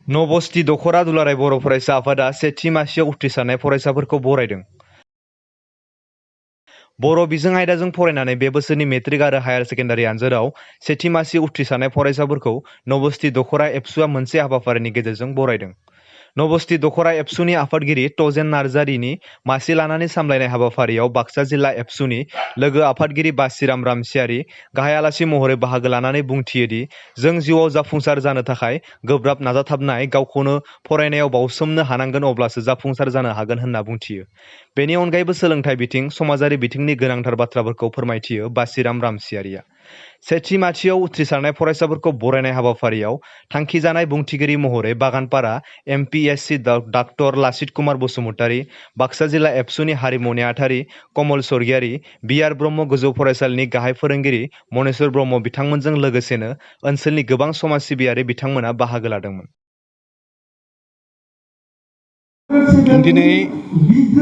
नबस्थि दखरा दुलाराय बर' फरायसा आफादा सेथि मासियाव उथ्रिसारनाय फरायसाफोरखौ बरायदों। बर' बिजों आयदाजों फरायनानै बे बोसोरनि मेट्रिक आरो हायार सेकेन्डारि आनजादाव सेथि मासि उथ्रिसारनाय फरायसाफोरखौ नबस्थि दखरा एबसुआ मोनसे हाबाफारिनि गेजेरजों बरायदों। नबस्थि दखरा एबसुनि आफादगिरि तजेन नार्जारिनि मासि लानानै सामलायनाय हाबाफारियाव बाक्सा जिल्ला एबसुनि लोगो आफादगिरि बासिराम रामसियारि गाहाय आलासि महरै बाहागो लानानै बुंथियोदि जों जिउआव जाफुंसार जानो थाखाय गोब्राब नाजाथाबनाय गावखौनो फरायनायाव बावसोमनो हानांगोन अब्लासो जाफुंसार जानो हागोन होनना बुंथियो। बेनि अनगायैबो सोलोंथाइ बिथिं समाजारि बिथिंनि गोनांथार बाथ्राफोरखौ फोरमायथियो बासिराम रामसियारिया। सेथि मासियाव उथ्रिसारनाय फरायसाफोरखौ बरायनाय हाबाफारियाव थांखिजानाय बुंथिगिरि महरै बागानपारा एमपिएससि डाक्टर लासित कुमार बसुमतारी, बाक्सा जिल्ला एबसुनि हारिमु नेहाथारि कमल स्वर्गियारि, बिआर ब्रह्म गोजौ फरायसालिनि गाहाय फोरोंगिरि मनेस्वर ब्रह्म बिथांमोनजों लोगोसेनो ओनसोलनि गोबां समाज सिबियारि बिथांमोना बाहागो लादोंमोन। दिनै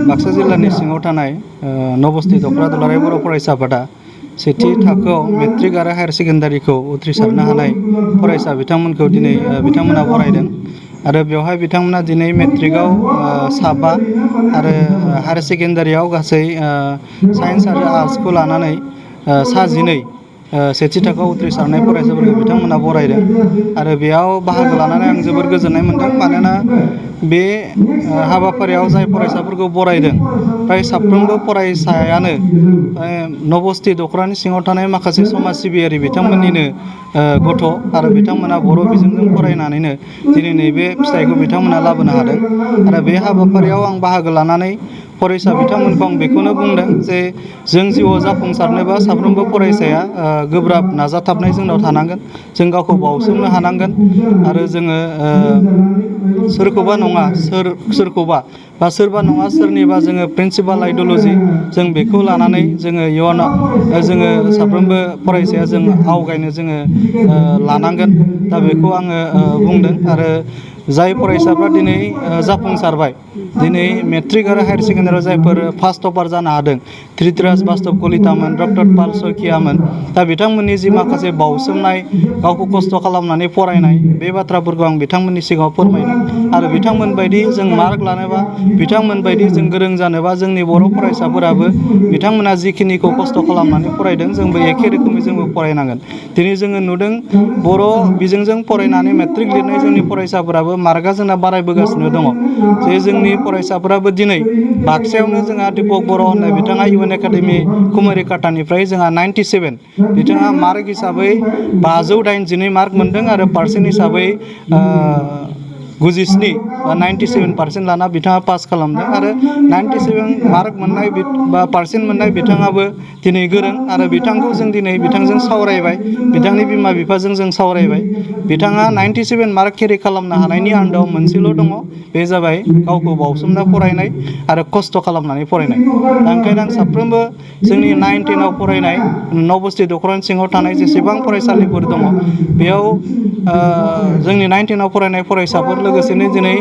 बाक्सा जिल्लानि सिङाव थानाय नबस्थि दखरा दुलाराय बर' फरायसा आफादा सेथि थाखोआव मेट्रिक आरो हायार सेकेन्डारिखौ उथ्रिसारनो हानाय फरायसा बिथांमोनखौ दिनै बिथांमोना बरायदों आरो बेवहाय बिथांमोना दिनै मेट्रिकआव 7 आरो हायार सेकेन्डारियाव गासै साइन्स आरो आर्ट्सखौ लानानै 12 सेथि थाखोआव उथ्रिसारनाय फरायसाफोरखौ बिथांमोना बरायदों आरो बेयाव बाहागो लानानै आं जोबोर गोजोननाय मोन्दों। मानोना बे हाबाफारियाव जाय फरायसाफोरखौ बरायदों फ्राय साफ्रोमबो फरायसायानो नबस्थि दखरानि सिङाव थानाय माखासे समाज सिबियारि बिथांमोननिनो गथ' आरो बिथांमोना बर' बिजोंजों फरायनानैनो दिनै नैबे फिथाइखौ बिथांमोना लाबोनो हादों आरो बे हाबाफारियाव आं बाहागो लानानै फरायसा बिथांमोनखौ आं बेखौनो बुंदों जे जों जिउआव जाफुंसारनोबा साफ्रोमबो फरायसाया गोब्राब नाजाथाबनाय जोंनाव थानांगोन, जों गावखौ बावसोमनो हानांगोन आरो जोङो सोरखौबा नङा सोरखौबा बा सोरबा नङा सोरनिबा जोङो प्रिन्सिपाल आइडिय'ल'जि जों बेखौ लानानै जोङो इयुनाव जोङो साफ्रोमबो फरायसाया जों आवगायनो जोङो लानांगोन। दा बेखौ आङो बुंदों आरो जाय फरायसाफ्रा दिनै जाफुंसारबाय, दिनै मेट्रिक आरो हायार सेकेन्डारियाव जायफोर फार्स्ट टपार जानो हादों, धृतराज बास्तब कलितामोन, डक्टर पाल सयखियामोन, दा बिथांमोननि जि माखासे बावसोमनाय गावखौ खस्थ' खालामनानै फरायनाय बे बाथ्राफोरखौ आं बिथांमोननि सिगाङाव फोरमायदों आरो बिथांमोन बायदि जों मार्क लानोबा, बिथांमोन बायदि जों गोरों जानोबा जोंनि बर' फरायसाफोराबो बिथांमोना जिखिनिखौ खस्थ' खालामनानै फरायदों जोंबो एखे रोखोमै जोंबो फरायनांगोन। दिनै जोङो नुदों बर' बिजोंजों फरायनानै मेट्रिक लिरनाय जोंनि फरायसाफोराबो मार्कआ जोंना बारायबोगासिनो दङ। जे जोंनि फरायसाफोराबो दिनै बाक्सायावनो जोंहा दिपक बर' होननाय बिथाङा इउएन एकाडेमि कुमारिकाटानिफ्राय जोंहा 97 बिथाङा मार्क हिसाबै 582 मार्क मोन्दों आरो पार्सेन्ट हिसाबै 97 बा 97% लाना बिथाङा पास खालामदों आरो 97 मार्क मोननाय बा पार्सेन्ट मोननाय बिथाङाबो दिनै गोरों आरो बिथांखौ जों दिनै बिथांजों सावरायबाय, बिथांनि बिमा बिफाजों जों सावरायबाय। बिथाङा 97 मार्क केरि खालामनो हानायनि आन्दोआव मोनसेल' दङ, बे जाबाय गावखौ बावसोमना फरायनाय आरो खस्थ' खालामनानै फरायनाय। दा ओंखायनो आं साफ्रोमबो जोंनि 9, 10आव फरायनाय नबस्थि दखरानि सिङाव थानाय जेसेबां फरायसालिफोर दङ बेयाव जोंनि 9, 10आव फरायनाय फरायसाफोर लोगोसेनो दिनै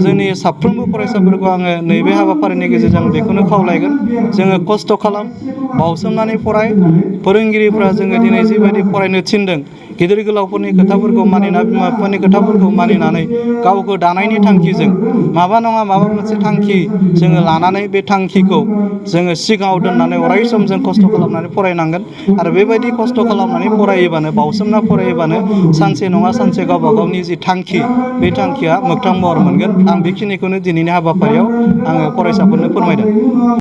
जोंनि साफ्रोमबो फरायसाफोरखौ आङो नैबे हाबाफारिनि गेजेरजों बेखौनो खावलायगोन, जोङो खस्थ' खालाम, बावसोमनानै फराय। फोरोंगिरिफ्रा जोङो दिनै जिबायदि फरायनो थिनदों, गिदिर गोलावफोरनि खोथाफोरखौ मानिना, बिमा बिफानि खोथाफोरखौ मानिनानै गावखौ दानायनि थांखिजों माबा नङा माबा मोनसे थांखि जोङो लानानै बे थांखिखौ जोङो सिगाङाव दोननानै अराय सम जों खस्थ' खालामनानै फरायनांगोन आरो बेबायदि खस्थ' खालामनानै फरायोबानो, बावसोमना फरायोबानो सानसे नङा सानसे गावबा गावनि जि थांखि बे थांखिया मोगथां महर मोनगोन। आं बेखिनिखौनो दिनैनि हाबाफारियाव आङो फरायसाफोरनो फोरमायदों।